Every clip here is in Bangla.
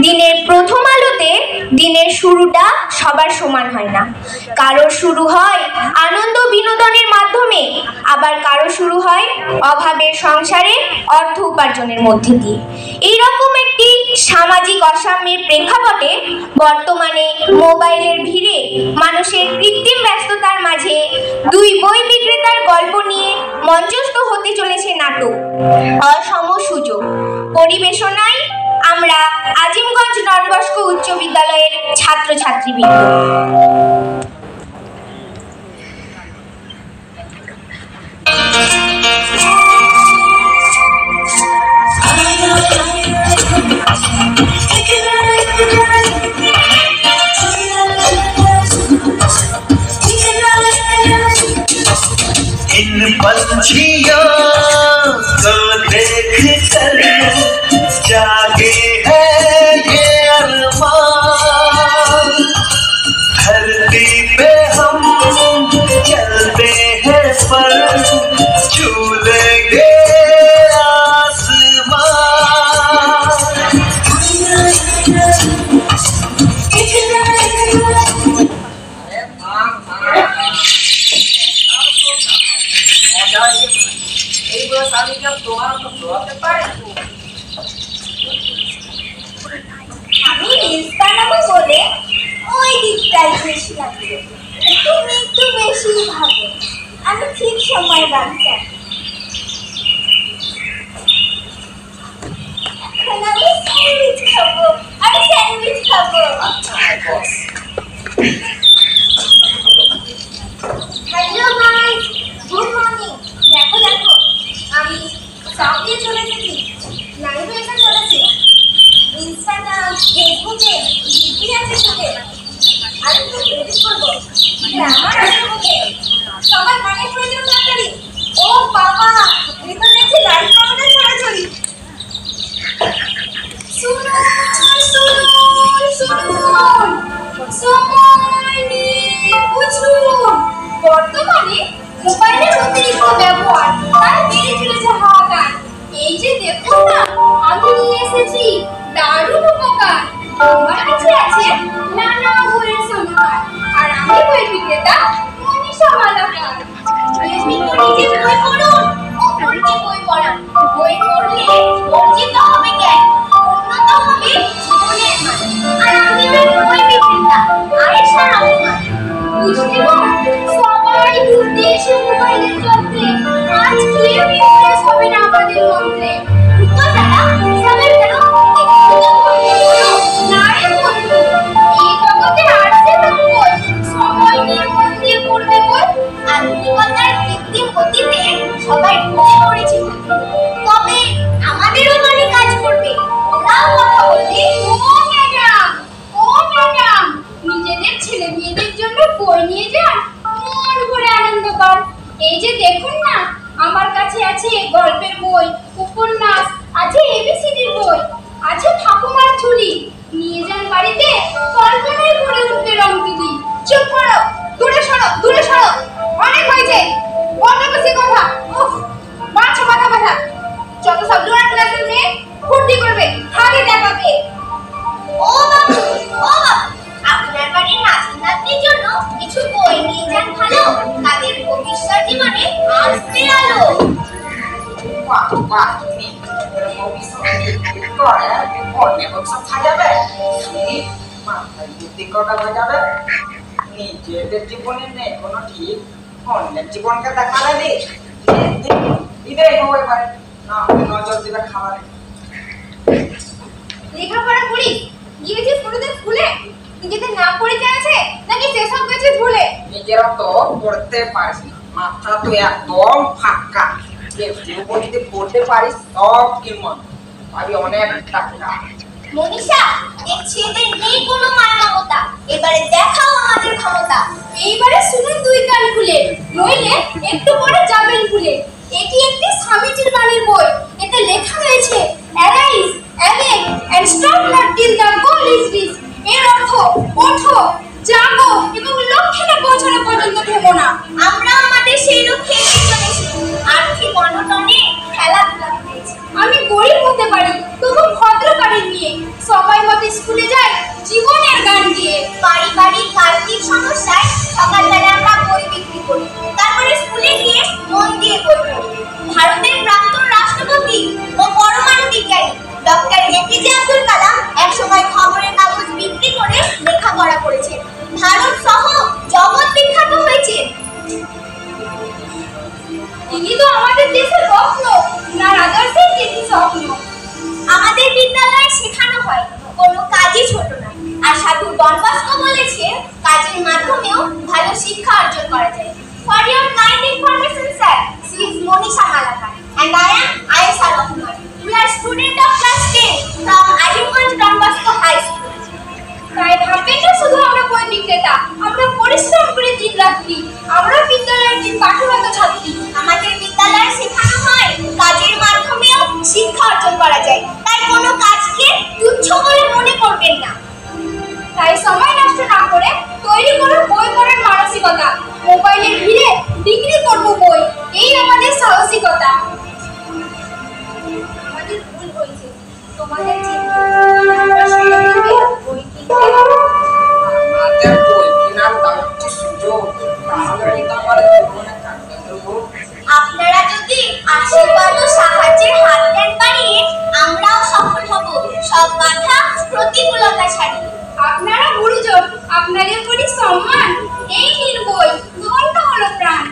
দিনের প্রথম আলোতে দিনের শুরুটা সবার সমান হয় না। কারো শুরু হয় আনন্দ বিনোদনের মাধ্যমে, আবার কারো শুরু হয় অভাবের সংসারে অর্থ উপার্জনের মধ্যে দিয়ে। এইরকম একটি সামাজিক অসাম্যের প্রেক্ষাপটে বর্তমানে মোবাইলের ভিড়ে মানুষের কৃত্রিম ব্যস্ততার মাঝে দুই বই বিক্রেতার গল্প নিয়ে মঞ্চস্থ হতে চলেছে নাটক অসম সুযোগ। পরিবেশনায় আমরা আজিমগঞ্জ ডনবস্কো উচ্চ বিদ্যালয়ের ছাত্রছাত্রীবৃন্দ। इन पंछियों को देख कर जागे है ये अरमान, धरती पे हम चलते हैं पर छू लेंगे আমি রিলস বানাবো বলে ওই দিকটাই বেশি লাগবে। তুমি একটু বেশি ভাবো, আমি ঠিক সময় বাঁচা। এখন আমি স্যান্ডউইচ খাবো, আমি স্যান্ডউইচ খাবো। Hello guys, good morning. দেখো দেখো, আমি সাউথে চলে এসেছি, লাইভে এসে চলেছি। ইনস্টাগ্রাম, ফেসবুকে ডিপি আছে সাথে। আমি তো এডিট করবো, গ্রামার আছে ওকে। সবার মানে প্রয়োজন তাড়াতাড়ি। ও বাবা, ভিতরে দেখছি লাইভ কমেন্টে ছড়াছড়ি। শুনুন শুনুন শুনুন, সময় নিয়ে বুঝুন। বর্তমানে মোবাইলের অতিরিক্ত ব্যবহার আর বেড়ে চলেছে হাহাকার। এই যে দেখুন না, আমি নিয়ে এসেছি দারুণ উপকার। আমার কাছে আছে নানা বইয়ের সমাহার, আর আমি বই বিক্রেতা মনীষা মালাকার। আপনি তো নিজে বই পড়ুন, অপরকে বই পড়ান। বই পড়লে অর্জিত হবে জ্ঞান, উন্নত হবে জীবনের মান। আর আমি বই বিক্রেতা আয়েশা রহমান। বুঝতে পার, সবাই ঘুরতে এসে মোবাইলের যন্ত্রে, আজ কেউ ইমপ্রেস হবে না আমাদের মন্ত্রে। তো যারা সবাই কেন এই জগতে আসছে বই, সবাই নিয়ে মন দিয়ে পড়বে বই। আধুনিকতার কৃত্রিম গতিতে সবাই ঢুকে পড়েছে, তবে আমাদেরও মনে কাজ করবে। ওরাও কথা বলবে, ও ম্যাডাম, ও ম্যাডাম, নিজেদের ছেলে মেয়েদের জন্য বই নিয়ে যান, মন ভরে আনন্দ পান। এই যে দেখুন না, আমার কাছে আছে গল্পের বই, উপন্যাস, আছে এবিসিডির বই, আছে ঠাকুমার ঝুলি। নিয়ে যান বাড়িতে, কল্পনায় ভরে উঠবে রং তুলি। চুপ করো, দূরে সরো, দূরে সরো, অনেক হয়েছে, বন্ধ বেশি কথা। উফ, মাথা মাথা ব্যথা। যত সব ডোরা ক্লাসের মেয়ে ফুর্তি করবে, হাগে দেখাবে। ও বাবু, ও বাবু, আপনার বাড়ির নাতি নাতনির জন্য কিছু বই নিয়ে যান ভালো, তাদের ভবিষ্যৎ জীবনে আসবে আলো। বাহ বাহ, তুমি ভবিষ্যৎ করে অন্য ভবিষ্যৎ সাজাবে, মাথায় বুদ্ধি কটা বাজাবে। নিজেদের জীবনে নেই কোনো ঠিক, অন্যের জীবনকে দেখালে দিবে এবারে না নজর দিবে খাবারে। লেখাপড়া করি গিয়েছিস কোনোদিন স্কুলে? নিজেদের নাম পরিচয় আছে নাকি সেসব গেছিস ভুলে? নিজেরা তো পড়তে পারিস না, মাথা তো একদম ফাঁকা। যদি পড়তে পারিস সব কিমন পাবি অনেক টাকা। মনীষা, দেখছি এদের নেই কোনো মায়া মমতা, এবারে দেখাও আমাদের ক্ষমতা। এইবারে শুনুন দুই কান খুলে, নইলে একটু পরে যাবেন ভুলে। এটি একটি স্বামীজির বাণীর বই, এতে লেখা রয়েছে arise, awake and stop not till the goal is reach. এর অর্থ ওঠো, জাগো এবং লক্ষ্যে পৌঁছানো পর্যন্ত থেমো না। আমরা আমাদের সেই লক্ষ্যে এগিয়ে চলেছি, আর্থিক অনটনে খেলাধুলা করেছি। আমি গরিব হতে পারি, তবু ভদ্র বাড়ির মেয়ে, সবাই মতে স্কুলে যাই জীবনের গান দিয়ে। পারিবারিক আর্থিক সমস্যায় সকালবেলা আমরা বই বিক্রি করি, তারপরে স্কুলে গিয়ে মন দিয়ে বই পড়ি। ভারতের প্রাক্তন রাষ্ট্রপতি ও পরমাণু বিজ্ঞানী ডক্টর এপিজে আব্দুল কালাম একসময় খবরের কাগজ বিক্রি করে লেখাপড়া করেছেন। ভারত সহ জগৎ বিখ্যাত হয়েছেন। তিনি তো আমাদের দেশের রত্ন, উনার আদর্শের কি স্বপ্ন। আমাদের বিদ্যালয়ে শেখানো হয় কোনো কাজই ছোট নয়। আর সাধু ডন বস্কো বলেছে কাজের মাধ্যমেও ভালো শিক্ষা অর্জন করা যায়। For your kind information, sir, she is Monisha Malakar and I am Ayesha Rahman. We are student of class 10 from Azimganj Don Bosco High School. তাই ভাববেন না শুধু আমরা বই বিক্রেতা, আমরা পরিশ্রম করে দিন রাত্রি, আমরা বিদ্যালয়ের দিন পাঠরত ছাত্রী। আমাদের বিদ্যালয়ে শেখানো হয় কাজের মাধ্যমেও শিক্ষা অর্জন করা যায়, তাই কোনো কাজকে তুচ্ছ বলে মনে করবেন না। তাই সময় নষ্ট না করে তৈরি করুন বই পড়ার মানসিকতা। মোবাইলের ভিড়ে বিক্রি করব বই, এই আমাদের সাহসিকতা। আমাদের ভুল হয়েছে, তোমাদের চিন্তা আমরা সবাই বই কিনতে আমাদের বই কেনার দাম হচ্ছে সুযোগ, তাহলে কিন্তু আমার জীবনে কাটবে দেবো। আপনারা যদি আশীর্বাদ ও সাহায্যের হাত দেন বাড়িয়ে, আমরাও সফল হব সব বাধা প্রতিকূলতা ছাড়িয়ে। আপনারা গুরুজন, আপনাদের প্রতি সম্মান, এই নির্বই ধন্য হলো প্রাণ।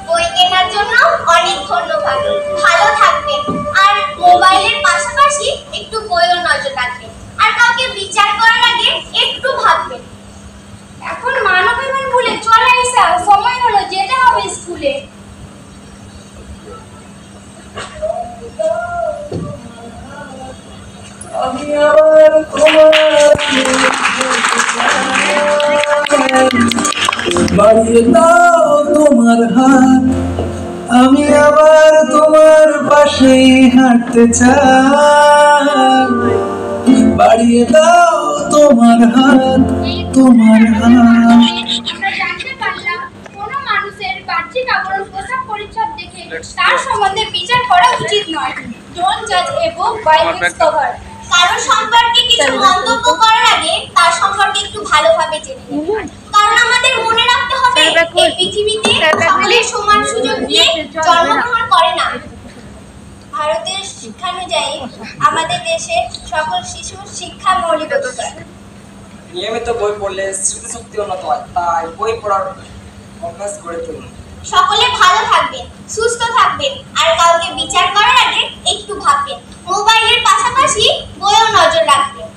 বই কেনার জন্য অনেক ধন্যবাদ, ভালো থাকবেন আর মোবাইলের পাশাপাশি একটু বইও নজর রাখবেন আর কাউকে বিচার করার আগে একটু ভাববেন। এখন মানবিমান ভুলে চলে এসে সময় হলো, যেতে হবে স্কুলে। আমি আবার বাড়িয়ে দাও তোমার হাত, আমি আবার তোমার পাশে হাঁটতে চাই। বাড়িয়ে দাও তোমার হাত, তোমার হাত। আমরা জানতে পারলাম কোনো মানুষের বাহ্যিক আবরণ, পোশাক পরিচ্ছদ দেখে তার সম্বন্ধে বিচার করা উচিত নয়। ডোন্ট জাজ এ বুক বাই ইটস কভার। কারো সম্পর্কে কিছু মন্তব্য করার আগে তার সম্পর্কে একটু ভালোভাবে জেনে নিন। কারণ আমাদের মনে রাখতে হবে এই পৃথিবীতে সকলের সমান সুযোগ দিয়ে জন্মগ্রহণ করে না। ভারতের শিক্ষানুযায়ী আমাদের দেশে সকল শিশুর শিক্ষা মৌলিক অধিকার। নিয়মিত বই পড়লে স্মৃতিশক্তি উন্নত হয়, তাই বই পড়ার অভ্যাস গড়ে তুলুন। সকলে ভালো থাকবেন, সুস্থ থাকবেন আর কাউকে বিচার করার আগে একটু ভাববেন। মোবাইলের পাশাপাশি বইও নজর রাখবেন।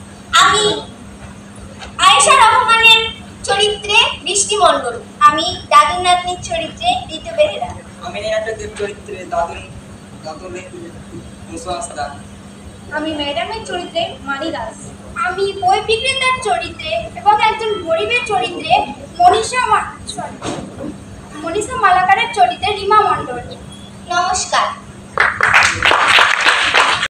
আমি আয়েশা রহমানের চরিত্রে বৃষ্টি মণ্ডল, আমি দাদুর নাতনির চরিত্রে ঋতু বেহেরা, আমি নাটকের চরিত্রে দাদুর মুসাস্তা, আমি ম্যাডামের চরিত্রে মানি দাস, আমি বই বিক্রেতার চরিত্রে এবং একজন গরিবের চরিত্রে মনীষা মালাকারের চরিত্রে রিমা মণ্ডল। নমস্কার।